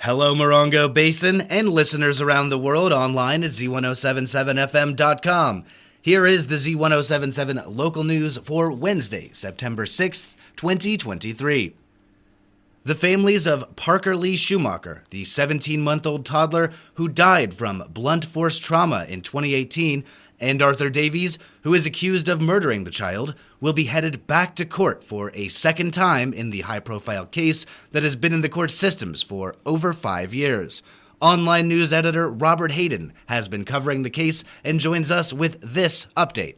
Hello, Morongo Basin and listeners around the world online at Z107.7fm.com. Here is the Z107.7 local news for Wednesday, September 6th, 2023. The families of Parker Lee Schumacher, the 17-month-old toddler who died from blunt force trauma in 2018, and Arthur Davies, who is accused of murdering the child, will be headed back to court for a second time in the high-profile case that has been in the court systems for over 5 years. Online news editor Robert Hayden has been covering the case and joins us with this update.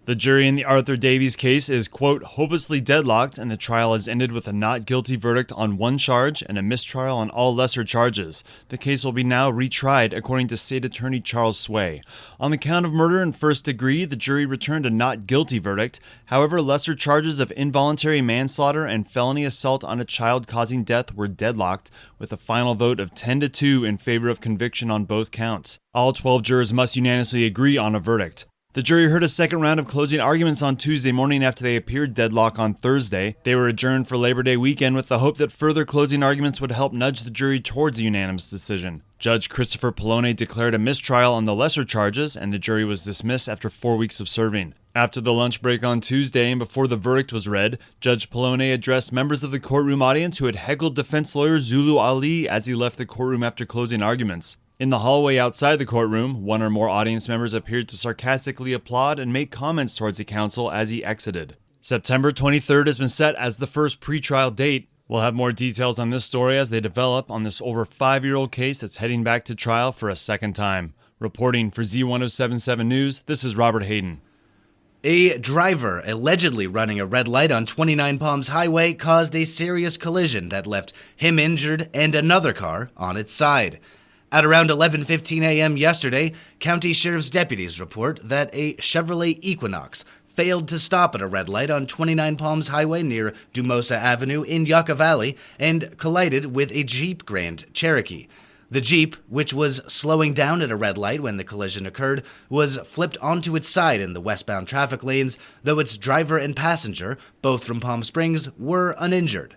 The jury in the Arthur Davies case is, quote, hopelessly deadlocked, and the trial has ended with a not guilty verdict on one charge and a mistrial on all lesser charges. The case will be now retried, according to State Attorney Charles Sway. On the count of murder in first degree, the jury returned a not guilty verdict. However, lesser charges of involuntary manslaughter and felony assault on a child causing death were deadlocked, with a final vote of 10-2 in favor of conviction on both counts. All 12 jurors must unanimously agree on a verdict. The jury heard a second round of closing arguments on Tuesday morning after they appeared deadlocked on Thursday. They were adjourned for Labor Day weekend with the hope that further closing arguments would help nudge the jury towards a unanimous decision. Judge Christopher Polone declared a mistrial on the lesser charges, and the jury was dismissed after 4 weeks of serving. After the lunch break on Tuesday and before the verdict was read, Judge Polone addressed members of the courtroom audience who had heckled defense lawyer Zulu Ali as he left the courtroom after closing arguments. In the hallway outside the courtroom, one or more audience members appeared to sarcastically applaud and make comments towards the counsel as he exited. September 23rd has been set as the first pretrial date. We'll have more details on this story as they develop on this over 5-year-old case that's heading back to trial for a second time. Reporting for Z107.7 News, this is Robert Hayden. A driver allegedly running a red light on 29 Palms Highway caused a serious collision that left him injured and another car on its side. At around 11:15 a.m. yesterday, county sheriff's deputies report that a Chevrolet Equinox failed to stop at a red light on 29 Palms Highway near Dumosa Avenue in Yucca Valley and collided with a Jeep Grand Cherokee. The Jeep, which was slowing down at a red light when the collision occurred, was flipped onto its side in the westbound traffic lanes, though its driver and passenger, both from Palm Springs, were uninjured.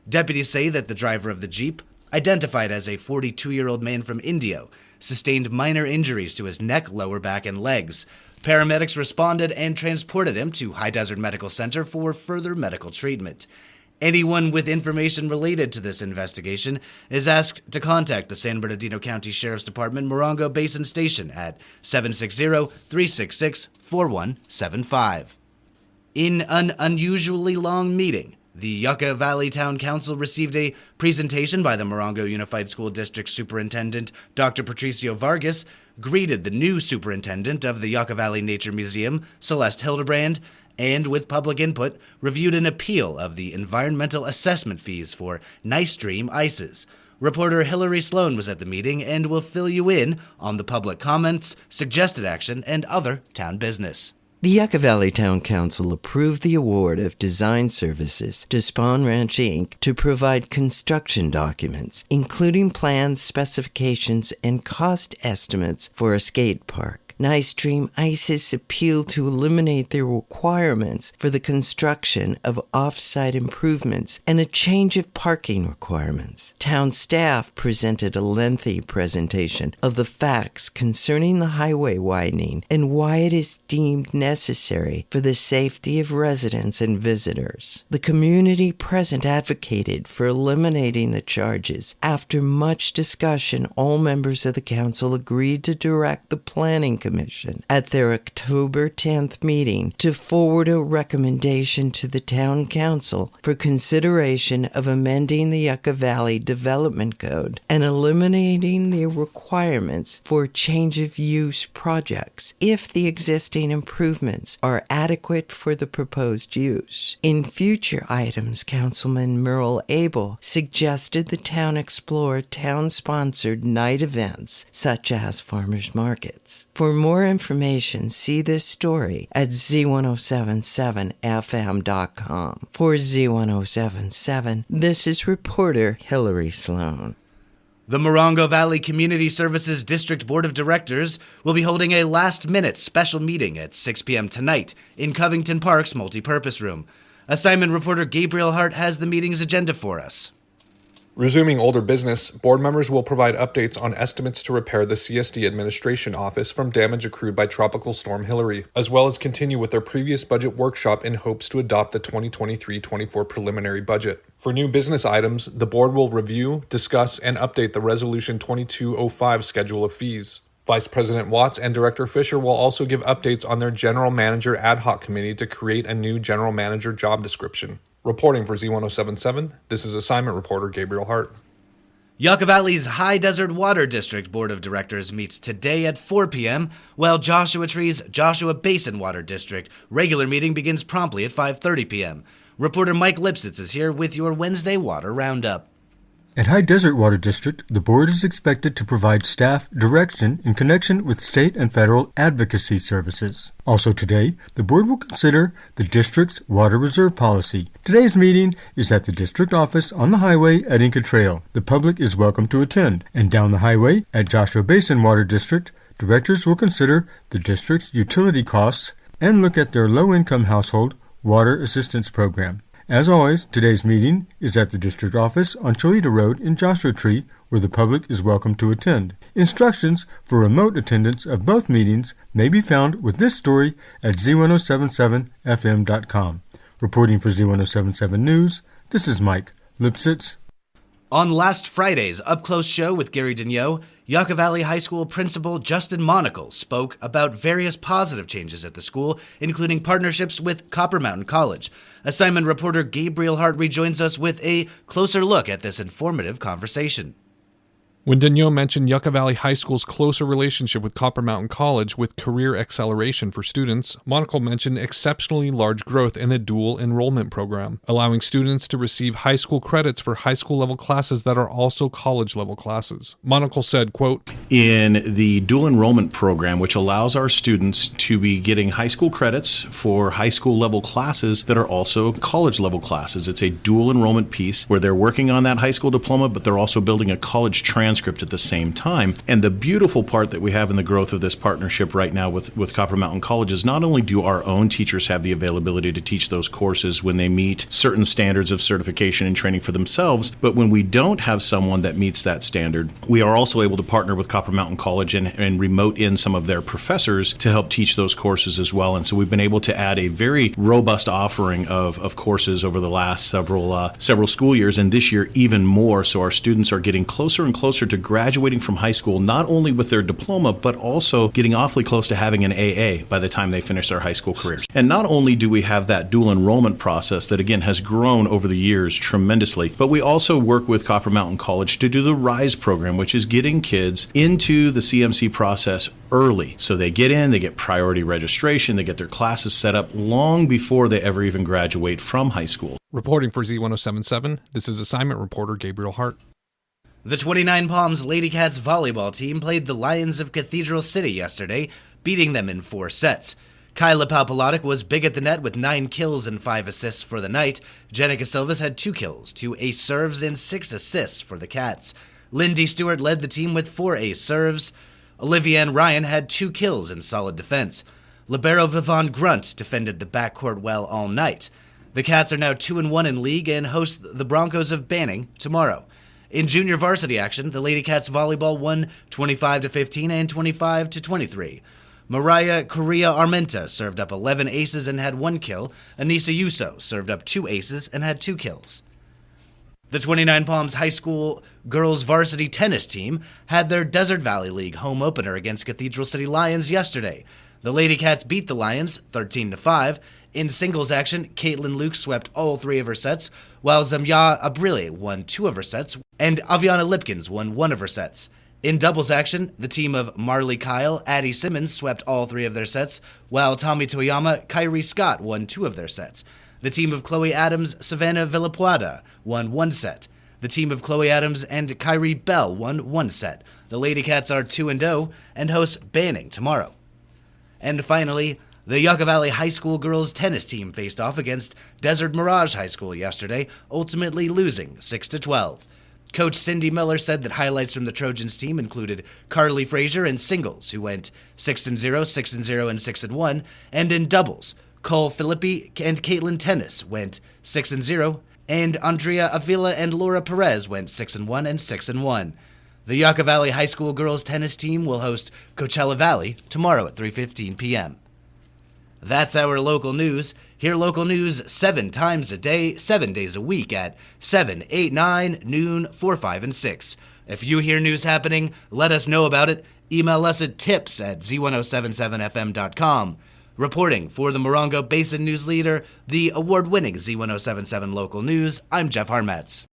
Deputies say that the driver of the Jeep, identified as a 42-year-old man from Indio, sustained minor injuries to his neck, lower back, and legs. Paramedics responded and transported him to High Desert Medical Center for further medical treatment. Anyone with information related to this investigation is asked to contact the San Bernardino County Sheriff's Department Morongo Basin Station at 760-366-4175. In an unusually long meeting, the Yucca Valley Town Council received a presentation by the Morongo Unified School District Superintendent Dr. Patricio Vargas, greeted the new superintendent of the Yucca Valley Nature Museum, Celeste Hildebrand, and with public input, reviewed an appeal of the environmental assessment fees for Nice Dream ices. Reporter Hillary Sloan was at the meeting and will fill you in on the public comments, suggested action, and other town business. The Yucca Valley Town Council approved the award of design services to Spawn Ranch, Inc. to provide construction documents, including plans, specifications, and cost estimates for a skate park. Nice Dream Ices appeal to eliminate the requirements for the construction of off-site improvements and a change of parking requirements. Town staff presented a lengthy presentation of the facts concerning the highway widening and why it is deemed necessary for the safety of residents and visitors. The community present advocated for eliminating the charges. After much discussion, all members of the council agreed to direct the Planning Commission at their October 10th meeting to forward a recommendation to the Town Council for consideration of amending the Yucca Valley Development Code and eliminating the requirements for change of use projects if the existing improvements are adequate for the proposed use. In future items, Councilman Merle Abel suggested the town explore town-sponsored night events such as farmers markets. For more information, see this story at Z107.7fm.com. For Z107.7, this is reporter Hillary Sloan. The Morongo Valley Community Services District Board of Directors will be holding a last-minute special meeting at 6 p.m. tonight in Covington Park's multipurpose room. Assignment reporter Gabriel Hart has the meeting's agenda for us. Resuming older business, board members will provide updates on estimates to repair the CSD administration office from damage accrued by Tropical Storm Hilary, as well as continue with their previous budget workshop in hopes to adopt the 2023-24 preliminary budget. For new business items, the board will review, discuss, and update the Resolution 2205 schedule of fees. Vice President Watts and Director Fisher will also give updates on their General Manager Ad Hoc Committee to create a new General Manager job description. Reporting for Z107.7, this is assignment reporter Gabriel Hart. Yucca Valley's High Desert Water District Board of Directors meets today at 4 p.m., while Joshua Tree's Joshua Basin Water District regular meeting begins promptly at 5:30 p.m. Reporter Mike Lipsitz is here with your Wednesday Water Roundup. At High Desert Water District, the board is expected to provide staff direction in connection with state and federal advocacy services. Also today, the board will consider the district's water reserve policy. Today's meeting is at the district office on the highway at Inca Trail. The public is welcome to attend. And down the highway at Joshua Basin Water District, directors will consider the district's utility costs and look at their low-income household water assistance program. As always, today's meeting is at the district office on Cholita Road in Joshua Tree, where the public is welcome to attend. Instructions for remote attendance of both meetings may be found with this story at Z107.7fm.com. Reporting for Z107.7 News, this is Mike Lipsitz. On last Friday's Up Close show with Gary Daigneault, Yucca Valley High School Principal Justin Monacle spoke about various positive changes at the school, including partnerships with Copper Mountain College. Assignment reporter Gabriel Hart rejoins us with a closer look at this informative conversation. When Daigneault mentioned Yucca Valley High School's closer relationship with Copper Mountain College with career acceleration for students, Monacle mentioned exceptionally large growth in the dual enrollment program, allowing students to receive high school credits for high school level classes that are also college level classes. Monacle said, quote, "In the dual enrollment program, which allows our students to be getting high school credits for high school level classes that are also college level classes. It's a dual enrollment piece where they're working on that high school diploma, but they're also building a college transcript at the same time. And the beautiful part that we have in the growth of this partnership right now with Copper Mountain College is not only do our own teachers have the availability to teach those courses when they meet certain standards of certification and training for themselves, but when we don't have someone that meets that standard, we are also able to partner with Copper Mountain College and remote in some of their professors to help teach those courses as well. And so we've been able to add a very robust offering of courses over the last several school years, and this year even more. So our students are getting closer and closer to graduating from high school, not only with their diploma, but also getting awfully close to having an AA by the time they finish their high school careers. And not only do we have that dual enrollment process that, again, has grown over the years tremendously, but we also work with Copper Mountain College to do the RISE program, which is getting kids into the CMC process early. So they get in, they get priority registration, they get their classes set up long before they ever even graduate from high school. Reporting for Z107.7, this is assignment reporter Gabriel Hart. The 29 Palms Lady Cats volleyball team played the Lions of Cathedral City yesterday, beating them in 4 sets. Kyla Palpalatic was big at the net with 9 kills and 5 assists for the night. Jenica Silvas had 2 kills, 2 ace serves, and 6 assists for the Cats. Lindy Stewart led the team with 4 ace serves. Olivia Ann Ryan had 2 kills in solid defense. Libero Vivon Grunt defended the backcourt well all night. The Cats are now 2-1 in league and host the Broncos of Banning tomorrow. In junior varsity action, the Lady Cats volleyball won 25-15 and 25-23. Mariah Correa Armenta served up 11 aces and had 1 kill. Anissa Yuso served up 2 aces and had 2 kills. The 29 Palms High School girls varsity tennis team had their Desert Valley League home opener against Cathedral City Lions yesterday. The Lady Cats beat the Lions 13-5. In singles action, Caitlin Luke swept all 3 of her sets, while Zamya Abrile won 2 of her sets, and Aviana Lipkins won 1 of her sets. In doubles action, the team of Marley Kyle, Addie Simmons swept all 3 of their sets, while Tommy Toyama, Kyrie Scott won 2 of their sets. The team of Chloe Adams, Savannah Villapuada won 1 set. The team of Chloe Adams and Kyrie Bell won 1 set. The Lady Cats are 2-0 and host Banning tomorrow. And finally, the Yucca Valley High School girls tennis team faced off against Desert Mirage High School yesterday, ultimately losing 6-12. Coach Cindy Miller said that highlights from the Trojans team included Carly Frazier in singles, who went 6-0, 6-0, and 6-1, and in doubles, Cole Philippi and Caitlin Tennis went 6-0 and Andrea Avila and Laura Perez went 6-1 and 6-1. The Yucca Valley High School girls tennis team will host Coachella Valley tomorrow at 3:15 p.m. That's our local news. Hear local news 7 times a day, 7 days a week at 7, 8, 9, noon, 4, 5, and 6. If you hear news happening, let us know about it. Email us at tips@Z107.7fm.com. Reporting for the Morongo Basin News Leader, the award-winning Z107.7 Local News, I'm Jeff Harmetz.